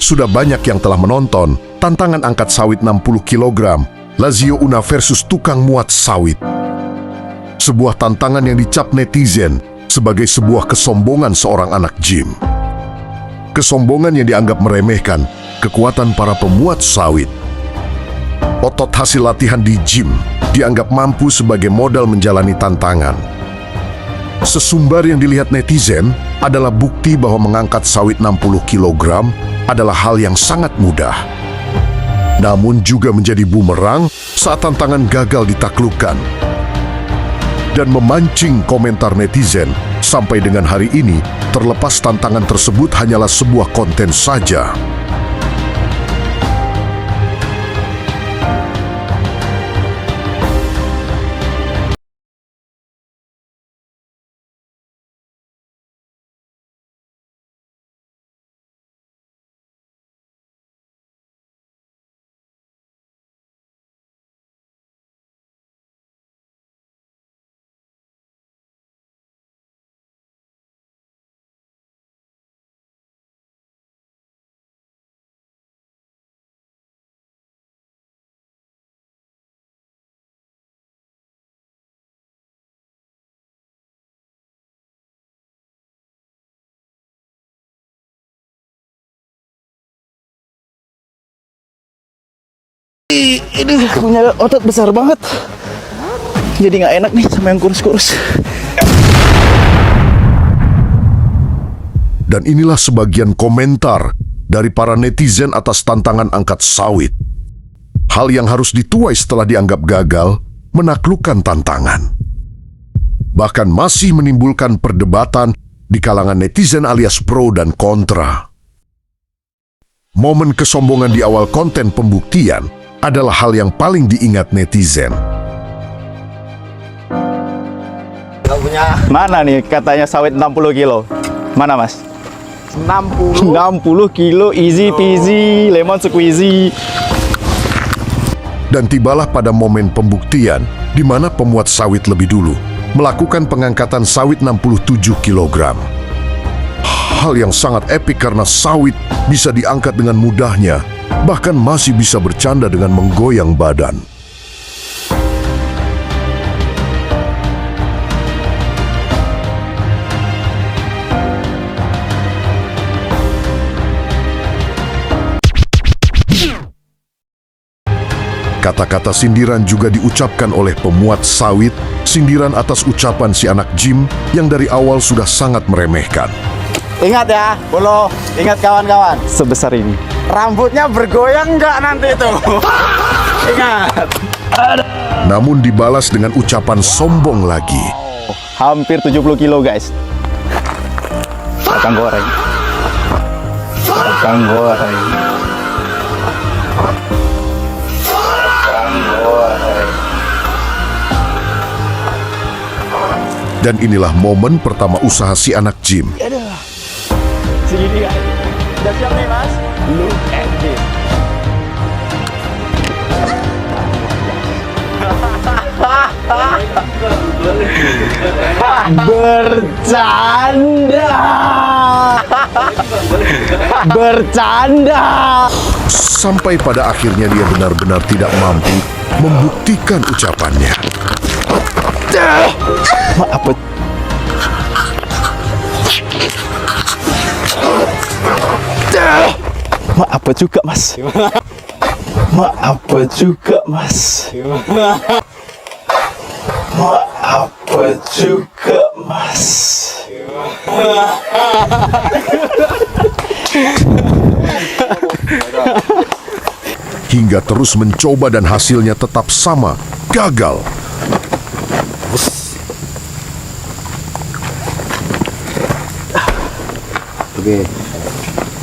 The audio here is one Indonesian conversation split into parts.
Sudah banyak yang telah menonton tantangan angkat sawit 60 kg, Lazio Una versus tukang muat sawit. Sebuah tantangan yang dicap netizen sebagai sebuah kesombongan seorang anak gym. Kesombongan yang dianggap meremehkan kekuatan para pemuat sawit. Otot hasil latihan di gym dianggap mampu sebagai modal menjalani tantangan. Sesumbar yang dilihat netizen adalah bukti bahwa mengangkat sawit 60 kg adalah hal yang sangat mudah. Namun juga menjadi bumerang saat tantangan gagal ditaklukkan. Dan memancing komentar netizen sampai dengan hari ini, terlepas tantangan tersebut hanyalah sebuah konten saja. Ini punya otot besar banget, jadi nggak enak nih sama yang kurus-kurus. Dan inilah sebagian komentar dari para netizen atas tantangan angkat sawit. Hal yang harus dituai setelah dianggap gagal, menaklukkan tantangan. Bahkan masih menimbulkan perdebatan di kalangan netizen alias pro dan kontra. Momen kesombongan di awal konten pembuktian adalah hal yang paling diingat netizen. Mana nih katanya sawit 60 kilo? Mana mas? 60 kilo easy peasy, lemon squeezy. Dan tibalah pada momen pembuktian di mana pemuat sawit lebih dulu melakukan pengangkatan sawit 67 kg. Hal yang sangat epik karena sawit bisa diangkat dengan mudahnya, bahkan masih bisa bercanda dengan menggoyang badan. Kata-kata sindiran juga diucapkan oleh pemuat sawit, sindiran atas ucapan si anak gym yang dari awal sudah sangat meremehkan. Ingat ya, Bolo, ingat kawan-kawan. Sebesar ini. Rambutnya bergoyang nggak nanti itu? Ingat. Namun dibalas dengan ucapan sombong lagi. Hampir 70 kilo guys. Kacang goreng. Kacang goreng. Dan inilah momen pertama usaha si anak gym. Segini guys. Udah siap nih mas? Look at this. Bercanda. Bercanda. Sampai pada akhirnya dia benar-benar tidak mampu membuktikan ucapannya. Apa? Apa juga mas? Apa juga mas? Apa juga mas? Hingga terus mencoba dan hasilnya tetap sama, gagal. Oke.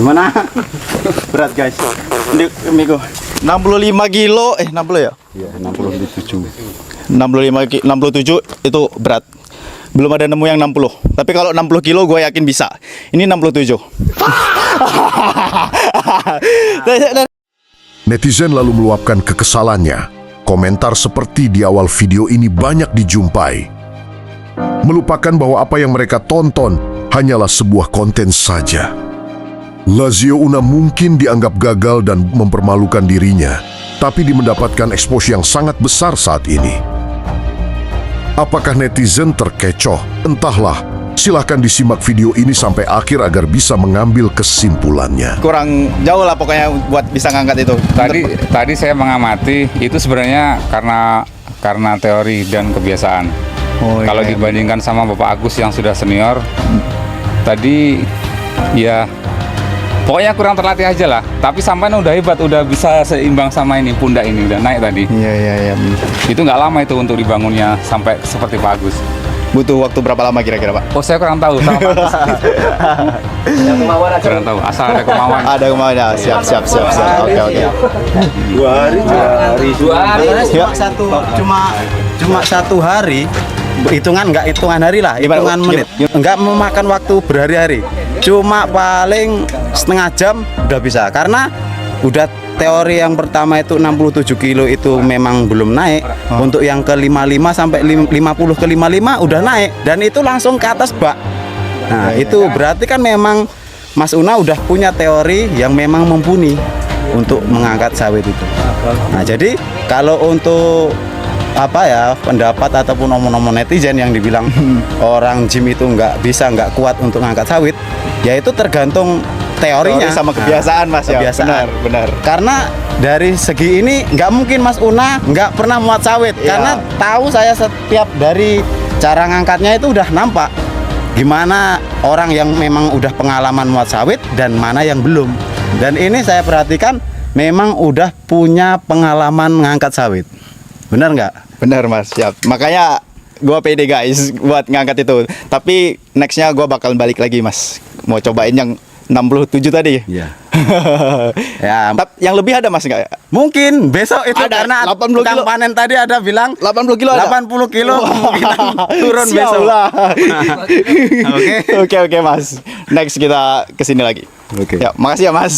Gimana? Berat guys. Ini Miko 65 kilo 60 ya? Iya, 67. 67 itu berat. Belum ada nemu yang 60. Tapi kalau 60 kilo gue yakin bisa. Ini 67. Netizen lalu meluapkan kekesalannya. Komentar seperti di awal video ini banyak dijumpai. Melupakan bahwa apa yang mereka tonton hanyalah sebuah konten saja. Lazio Una mungkin dianggap gagal dan mempermalukan dirinya, tapi dia mendapatkan expose yang sangat besar saat ini. Apakah netizen terkecoh? Entahlah. Silahkan disimak video ini sampai akhir agar bisa mengambil kesimpulannya. Kurang jauh lah pokoknya buat bisa ngangkat itu. Tadi saya mengamati itu sebenarnya karena teori dan kebiasaan. Oh, Kalau iya. dibandingkan sama Bapak Agus yang sudah senior, tadi ya pokoknya kurang terlatih aja lah. Tapi sampai udah hebat, udah bisa seimbang sama ini pundak ini udah naik tadi. Iya. Itu nggak lama itu untuk dibangunnya sampai seperti Pak Agus. Butuh waktu berapa lama kira-kira, Pak? Oh saya kurang tahu sama Pak Agus. Kurang tahu, asal ada kemauan. Ada kemauan ya. Siap. Oke. 2 hari. Ya. Cuma 1 hari. Nggak hitungan hari lah, Gimana, hitungan Bu? menit. Nggak memakan waktu berhari-hari. Cuma paling setengah jam udah bisa. Karena udah teori yang pertama itu 67 kilo itu memang belum naik. Untuk yang ke 55 sampai 50 ke 55 udah naik. Dan itu langsung ke atas bak. Nah itu berarti kan memang Mas Una udah punya teori yang memang mumpuni untuk mengangkat sawit itu. Nah jadi kalau untuk pendapat ataupun omong-omong netizen yang dibilang orang gym itu nggak kuat untuk ngangkat sawit, ya itu tergantung teorinya. Teori sama kebiasaan, Mas, ya. Kebiasaan. Benar. Karena dari segi ini nggak mungkin Mas Una nggak pernah muat sawit, Iya. karena tahu saya setiap dari cara ngangkatnya itu udah nampak gimana orang yang memang udah pengalaman muat sawit dan mana yang belum. Dan ini saya perhatikan memang udah punya pengalaman ngangkat sawit. Benar nggak? Benar, Mas. Siap. Makanya gua pede guys buat ngangkat itu. Tapi nextnya gua bakal balik lagi, Mas. Mau cobain yang 67 tadi. Iya. Ya, Yang lebih ada, Mas, nggak? mungkin besok itu Ada, karena 80 tukang kilo. panen tadi ada bilang 80 kilo ada? 80 kilo kemungkinan turun Siap besok. lah. Oke. Oke, Mas. Next kita kesini lagi. Oke. Ya, makasih ya, Mas.